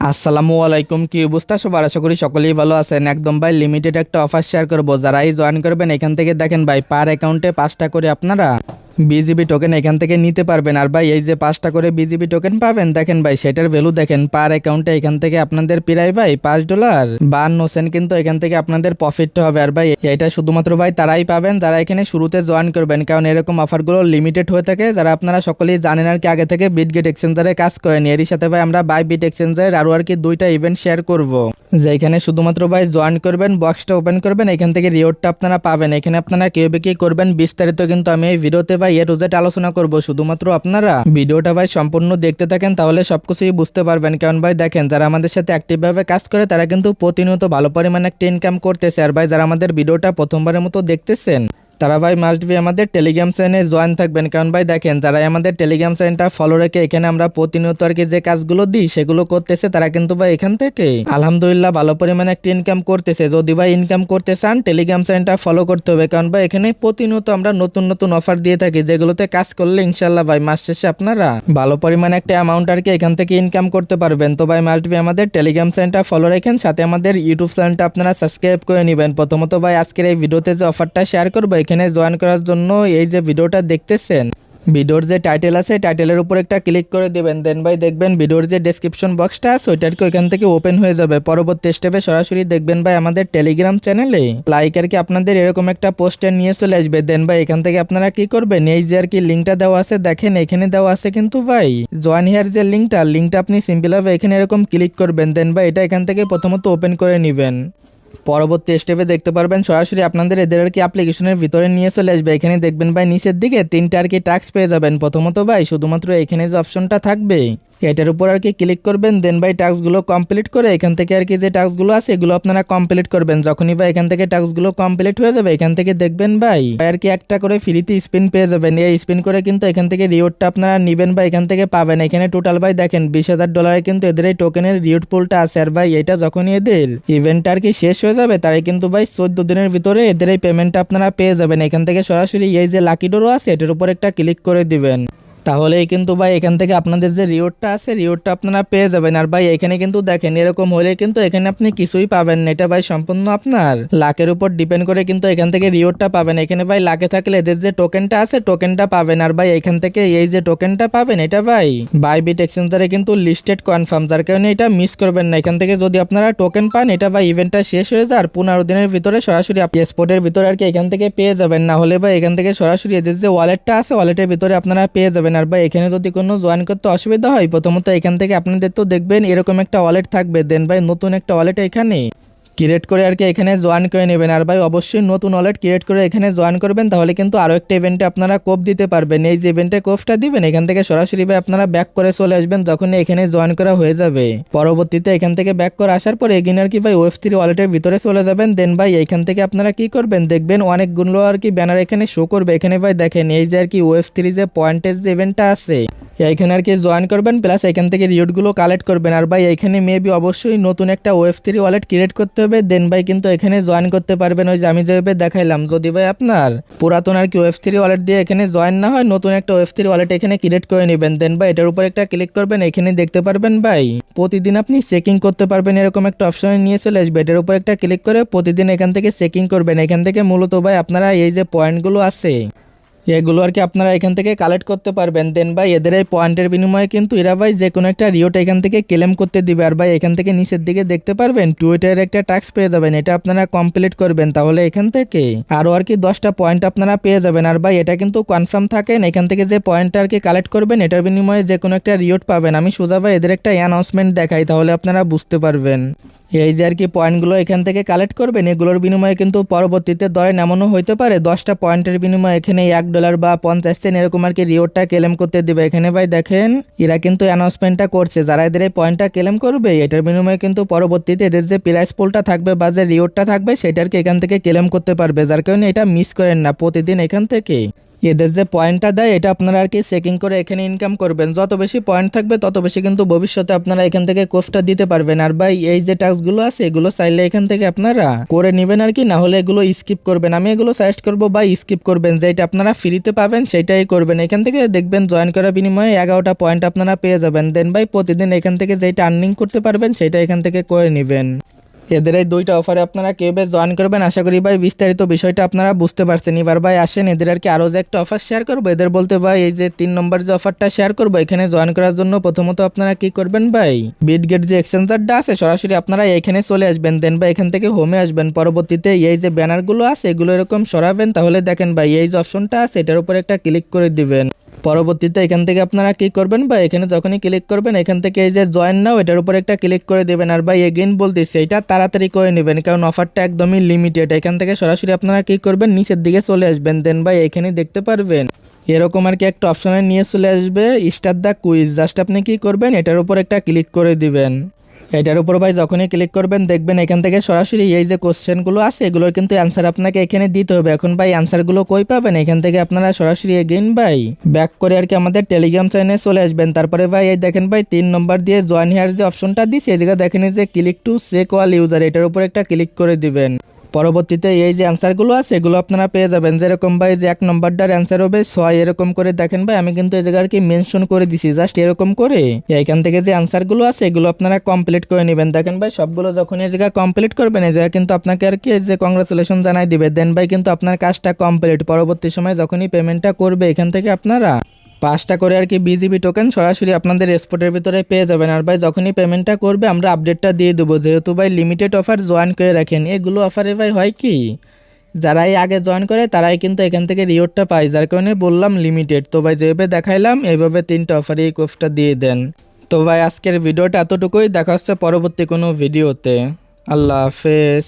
আসসালামু আলাইকুম, কি অবস্থা সবার? আশা করি সকলেই ভালো আছেন। একদম ভাই লিমিটেড একটা অফার শেয়ার করবো, যারাই জয়েন করবেন এখান থেকে দেখেন ভাই পার অ্যাকাউন্টে 5টা করে আপনারা বিজিবি টোকেন এখান থেকে নিতে পারবেন। আর ভাই এই যে 5টা করে বিজিবি টোকেন পাবেন দেখেন ভাই, সেটার ভ্যালু দেখেন পার অ্যাকাউন্টে এখান থেকে আপনাদের প্রায় ভাই $5.52 কিন্তু এখান থেকে আপনাদের প্রফিট হবে। আর ভাই এটা শুধুমাত্র ভাই তারাই পাবেন যারা এখানে শুরুতে জয়েন করবেন, কারণ এরকম অফারগুলো লিমিটেড হয়ে থাকে। যারা আপনারা সকলেই জানেন আর কি আগে থেকে বিটগেট এক্সচেঞ্জারে কাজ করেন, এরই সাথে ভাই আমরা বাইবিট এক্সচেঞ্জারের আরও আর কি 2টা ইভেন্ট শেয়ার করব, যেখানে শুধুমাত্র ভাই জয়েন করবেন, বক্সটা ওপেন করবেন, এখান থেকে রিওয়ার্ডটা আপনারা পাবেন। এখানে আপনারা কিভাবে কি করবেন বিস্তারিত কিন্তু আমি এই ভিডিওতে ভাই এ টু জেড আলোচনা করব। শুধুমাত্র আপনারা ভিডিওটা ভাই সম্পূর্ণ দেখতে থাকেন, তাহলে সবকিছুই বুঝতে পারবেন। কারণ ভাই দেখেন যারা আমাদের সাথে অ্যাক্টিভ ভাবে কাজ করে তারা কিন্তু প্রতিনিয়ত ভালো পরিমাণে একটা ইনকাম করতেছে। আর ভাই যারা আমাদের ভিডিওটা প্রথমবারের মতো দেখতেছেন তারা ভাই মাস্ট বি আমাদের টেলিগ্রাম চ্যানেলে জয়েন থাকবেন। কারণ ভাই দেখেন যারা আমাদের টেলিগ্রাম চ্যানেলটা ফলো রেখে এখানে আমরা প্রতিনিয়ত আর কি যে কাজগুলো দিই সেগুলো করতেছে, তারা কিন্তু ভাই এখান থেকে আলহামদুলিল্লাহ ভালো পরিমাণে একটা ইনকাম করতেছে। যদি ভাই ইনকাম করতে চান টেলিগ্রাম চ্যানেলটা ফলো করতে হবে, কারণ ভাই এখানে প্রতিনিয়ত আমরা নতুন নতুন অফার দিয়ে থাকি, যেগুলোতে কাজ করলে ইনশাল্লাহ ভাই মাস শেষে আপনারা ভালো পরিমাণে একটা অ্যামাউন্ট আর কি এখান থেকে ইনকাম করতে পারবেন। তো ভাই মাস্ট বি আমাদের টেলিগ্রাম চ্যানেলটা ফলো রাখেন, সাথে আমাদের ইউটিউব চ্যানেলটা আপনারা সাবস্ক্রাইব করে নেবেন। প্রথমত ভাই আজকের এই ভিডিওতে যে অফারটা শেয়ার করবো, এখানে জয়েন করার জন্য এই যে ভিডিওটা দেখতেছেন, ভিডিওর যে টাইটেল আছে টাইটেলের উপর একটা ক্লিক করে দিবেন। দেন ভাই দেখবেন ভিডিওর যে ডেসক্রিপশন বক্সটা আছে ওইটাকে ওইখান থেকে ওপেন হয়ে যাবে। পরবর্তী স্টেপে সরাসরি দেখবেন ভাই আমাদের টেলিগ্রাম চ্যানেলে লাইক আর কি আপনাদের এরকম একটা পোস্টার নিয়ে চলে আসবে। দেন ভাই এখান থেকে আপনারা কি করবেন, এই যে আর কি লিঙ্কটা দেওয়া আছে দেখেন এখানে দেওয়া আছে কিন্তু ভাই জয়েন হিয়ার যে লিঙ্কটা আপনি সিম্পল ভাবে এখানে এরকম ক্লিক করবেন। দেন ভাই এটা এখান থেকে প্রথমত ওপেন করে নেবেন। পরবর্তী স্টেপে দেখতে পারবেন সরাসরি আপনাদের এদের আর কি অ্যাপ্লিকেশনের ভিতরে নিয়ে চলে আসবে। এখানে দেখবেন ভাই নিচের দিকে 3টা আর কি টাস্ক পেয়ে যাবেন। প্রথমত ভাই শুধুমাত্র এখানে যে অপশনটা থাকবে এটার উপর আর কি ক্লিক করবেন। দেন ভাই টাস্কগুলো কমপ্লিট করে এখান থেকে আর কি যে টাস্কগুলো আছে এগুলো আপনারা কমপ্লিট করবেন। যখনই ভাই এখান থেকে টাস্কগুলো কমপ্লিট হয়ে যাবে এখান থেকে দেখবেন ভাই আর কি একটা করে ফ্রিতে স্পিন পেয়ে যাবেন। এই স্পিন করে কিন্তু এখান থেকে রিওয়ার্ডটা আপনারা নেবেন বা এখান থেকে পাবেন। এখানে টোটাল ভাই দেখেন $20,000 কিন্তু এদের এই টোকেনের রিওয়ার্ড পুলটা আছে। আর ভাই এটা যখনই এদের ইভেন্টটা আর কি শেষ হয়ে যাবে তাই কিন্তু ভাই 14 দিনের ভিতরে এদের এই পেমেন্টটা আপনারা পেয়ে যাবেন। এখান থেকে সরাসরি এই যে লাকি ডোরও আছে এটার উপর একটা ক্লিক করে দিবেন, তাহলেই কিন্তু ভাই এখান থেকে আপনাদের যে রিওয়ার্ডটা আছে রিওয়ার্ডটা আপনারা পেয়ে যাবেন। আর ভাই এখানে কিন্তু দেখেন এরকম হলে কিন্তু এখানে আপনি কিছুই পাবেন না, এটা ভাই সম্পূর্ণ আপনার লাকের উপর ডিপেন্ড করে কিন্তু এখান থেকে রিওয়ার্ডটা পাবেন। এখানে ভাই লাকে থাকলে এদের যে টোকেনটা আছে টোকেনটা পাবেন। আর ভাই এখান থেকে এই যে টোকেনটা পাবেন এটা ভাই বাইবিট এক্সচেঞ্জারে কিন্তু লিস্টেড কনফার্ম, যার কারণে এটা মিস করবেন না। এখান থেকে যদি আপনারা টোকেন পান এটা ভাই ইভেন্টটা শেষ হয়ে যায় আর 15 দিনের ভিতরে সরাসরি আপনি স্পটের ভিতরে আর কি এখান থেকে পেয়ে যাবেন। না হলে ভাই এখান থেকে সরাসরি এদের যে ওয়ালেটটা আছে ওয়ালেটের ভিতরে আপনারা পেয়ে যাবেন। আর ভাই এখানে যদি কোনো জয়েন করতে অসুবিধা হয় প্রথমত এখান থেকে আপনাদের তো দেখবেন এরকম একটা ওয়ালেট থাকবে। দেন ভাই নতুন একটা ওয়ালেট এখানে ক্রিয়েট করে আর কি এখানে জয়েন করে নেবেন। আর ভাই অবশ্যই নতুন ওয়ালেট ক্রিয়েট করে এখানে জয়েন করবেন, তাহলে কিন্তু আরও একটা ইভেন্টে আপনারা কোপ দিতে পারবেন। এই যে ইভেন্টে কোপটা দিবেন এখান থেকে সরাসরি ভাই আপনারা ব্যাক করে চলে আসবেন যখন এখানে জয়েন করা হয়ে যাবে। পরবর্তীতে এখান থেকে ব্যাক করে আসার পরে এগিয়ে আর কি ভাই ওয়েব3 ওয়ালেটের ভিতরে চলে যাবেন। দেন ভাই এখান থেকে আপনারা কি করবেন, দেখবেন অনেকগুলো আর কি ব্যানার এখানে শো করবে। এখানে ভাই দেখেন এই যে আর কি ওয়েব3 যে পয়েন্টের যে ইভেন্টটা আছে এইখানে আর কি জয়েন করবেন, প্লাস এখান থেকে রিওয়ার্ডগুলো কালেক্ট করবেন। আর ভাই এখানে মেবি অবশ্যই নতুন একটা ওয়েব3 ওয়ালেট ক্রিয়েট করতে হবে, দেন ভাই কিন্তু এখানে জয়েন করতে পারবেন। ওই যে আমি যেভাবে দেখাইলাম, যদি ভাই আপনার পুরাতন আর কি ওয়েব3 ওয়ালেট দিয়ে এখানে জয়েন না হয় নতুন একটা ওয়েব3 ওয়ালেট এখানে ক্রিয়েট করে নেবেন। দেন ভাই এটার উপর একটা ক্লিক করবেন, এখানে দেখতে পারবেন ভাই প্রতিদিন আপনি চেকিং করতে পারবেন, এরকম একটা অপশনে নিয়ে চলে আসবে। এটার উপর একটা ক্লিক করে প্রতিদিন এখান থেকে চেকিং করবেন। এখান থেকে মূলত ভাই আপনারা এই যে পয়েন্টগুলো আছে এগুলো আর কি আপনারা এখান থেকে কালেক্ট করতে পারবেন। দেন ভাই এদের এই পয়েন্টের বিনিময়ে কিন্তু এরা ভাই যে কোনো একটা রিওট এখান থেকে ক্লেম করতে দিবে। আর ভাই এখান থেকে নিচের দিকে দেখতে পারবেন টুইটারের একটা টাস্ক পেয়ে যাবেন, এটা আপনারা কমপ্লিট করবেন, তাহলে এখান থেকে আরও আর কি 10টা পয়েন্ট আপনারা পেয়ে যাবেন। আর ভাই এটা কিন্তু কনফার্ম থাকেন এখান থেকে যে পয়েন্টটা আর কি কালেক্ট করবেন এটার বিনিময়ে যে কোনো একটা রিওট পাবেন। আমি সোজা ভাই এদের একটা অ্যানাউন্সমেন্ট দেখাই, তাহলে আপনারা বুঝতে পারবেন। এই যে আর কি পয়েন্টগুলো এখান থেকে কালেক্ট করবেন এগুলোর বিনিময়ে কিন্তু পরবর্তীতে ধরেন এমনও হইতে পারে 10টা পয়েন্টের বিনিময়ে এখানে $1 বা 50 সেন্ট এরকম আর কি রিওয়ার্ডটা ক্লেম করতে দিবে। এখানে ভাই দেখেন এরা কিন্তু অ্যানাউন্সমেন্টটা করছে, যারা এদের এই পয়েন্টটা ক্লেম করবে এটার বিনিময়ে কিন্তু পরবর্তীতে এদের যে প্রাইস পুলটা থাকবে বা যে রিওয়ার্ডটা থাকবে সেটার কি এখান থেকে ক্লেম করতে পারবে। যার কারণে এটা মিস করেন না, প্রতিদিন এখান থেকে এদের যে পয়েন্টটা দেয় এটা আপনারা আর কি চেকিং করে এখানে ইনকাম করবেন। যত বেশি পয়েন্ট থাকবে তত বেশি কিন্তু ভবিষ্যতে আপনারা এখান থেকে কোর্সটা দিতে পারবেন। আর ভাই এই যে টাস্কগুলো আছে এগুলো চাইলে এখান থেকে আপনারা করে নেবেন আর কি, না হলে এগুলো স্কিপ করবেন। আমি এগুলো সাজেস্ট করবো ভাই স্কিপ করবেন, যেটা আপনারা ফ্রিতে পাবেন সেটাই করবেন। এখান থেকে দেখবেন জয়েন করার বিনিময়ে 11টা পয়েন্ট আপনারা পেয়ে যাবেন। দেন ভাই প্রতিদিন এখান থেকে যেটা আর্নিং করতে পারবেন সেটা এখান থেকে করে নেবেন। এদের এই দুইটা অফারে আপনারা কিভাবে জয়েন করবেন আশা করি ভাই বিস্তারিত বিষয়টা আপনারা বুঝতে পারছেন। এবার ভাই আসেন এদের আর কি আরও যে একটা অফার শেয়ার করবো। এদের বলতে ভাই এই যে 3 নম্বর যে অফারটা শেয়ার করবো, এখানে জয়েন করার জন্য প্রথমত আপনারা কি করবেন ভাই, বিটগেট যে এক্সচেঞ্জারটা আছে সরাসরি আপনারা এখানে চলে আসবেন। দেন ভাই এখান থেকে হোমে আসবেন, পরবর্তীতে এই যে ব্যানারগুলো আছে এগুলো এরকম সরাবেন। তাহলে দেখেন ভাই এই যে অপশনটা আছে এটার উপর একটা ক্লিক করে দিবেন। পরবর্তীতে এখান থেকে আপনারা কি করবেন বা এখানে যখনই ক্লিক করবেন এখান থেকে এই যে জয়েন নাও এটার উপর একটা ক্লিক করে দেবেন। আর ভাই এগেইন বলতেছি এটা তাড়াতাড়ি করে নেবেন, কারণ অফারটা একদমই লিমিটেড। এখান থেকে সরাসরি আপনারা কি করবেন, নিচের দিকে চলে আসবেন। দেন ভাই এখানে দেখতে পারবেন এরকম আর কি একটা অপশনে নিয়ে চলে আসবে স্টার্ট দ্য কুইজ। জাস্ট আপনি কি করবেন এটার উপর একটা ক্লিক করে দিবেন। এটার উপর ভাই যখনই ক্লিক করবেন দেখবেন এখান থেকে সরাসরি এই যে কোশ্চেনগুলো আছে এগুলোর কিন্তু অ্যান্সার আপনাকে এখানে দিতে হবে। এখন ভাই অ্যান্সারগুলো কই পাবেন, এখান থেকে আপনারা সরাসরি এগেইন ভাই ব্যাক করে আর কি আমাদের টেলিগ্রাম চ্যানেলে চলে আসবেন। তারপরে ভাই এই দেখেন ভাই 3 নম্বর দিয়ে জয়েন হিয়ার যে অপশনটা দিয়েছে এই জায়গায় দেখেন যে click to check all user, এটার উপর একটা ক্লিক করে দিবেন। পরবর্তীতে এই যে অ্যান্সারগুলো আছে এগুলো আপনারা পেয়ে যাবেন। যেরকম ভাই যে 1 নম্বরটার অ্যান্সার হবে 6, এরকম করে দেখেন ভাই আমি কিন্তু এই জায়গায় কি মেনশন করে দিছি। জাস্ট এরকম করে এখান থেকে যে অ্যান্সারগুলো আছে এগুলো আপনারা কমপ্লিট করে নেবেন। দেখেন ভাই সবগুলো যখন এই জায়গায় কমপ্লিট করবেন এই জায়গায় কিন্তু আপনাকে আর কি যে কংগ্রাচুলেশন জানাই দিবে। দেন ভাই কিন্তু আপনার কাজটা কমপ্লিট। পরবর্তী সময় যখনই পেমেন্টটা করবে এখান থেকে আপনারা 5টা করে আর কি বিজিবি টোকেন সরাসরি আপনাদের স্পটের ভিতরে পেয়ে যাবেন। আর ভাই যখনই পেমেন্টটা করবে আমরা আপডেটটা দিয়ে দেবো, যেহেতু ভাই লিমিটেড অফার জয়েন করে রাখেন। এগুলো অফারে ভাই হয় কি যারাই আগে জয়েন করে তারাই কিন্তু এখান থেকে রিওয়ার্ডটা পায়, যার কারণে বললাম লিমিটেড। তো ভাই যেভাবে দেখাইলাম এইভাবে 3টা অফারে এই কোর্সটা দিয়ে দেন। তো ভাই আজকের ভিডিওটা এতটুকুই, দেখা হচ্ছে পরবর্তী কোনো ভিডিওতে। আল্লাহ হাফেজ।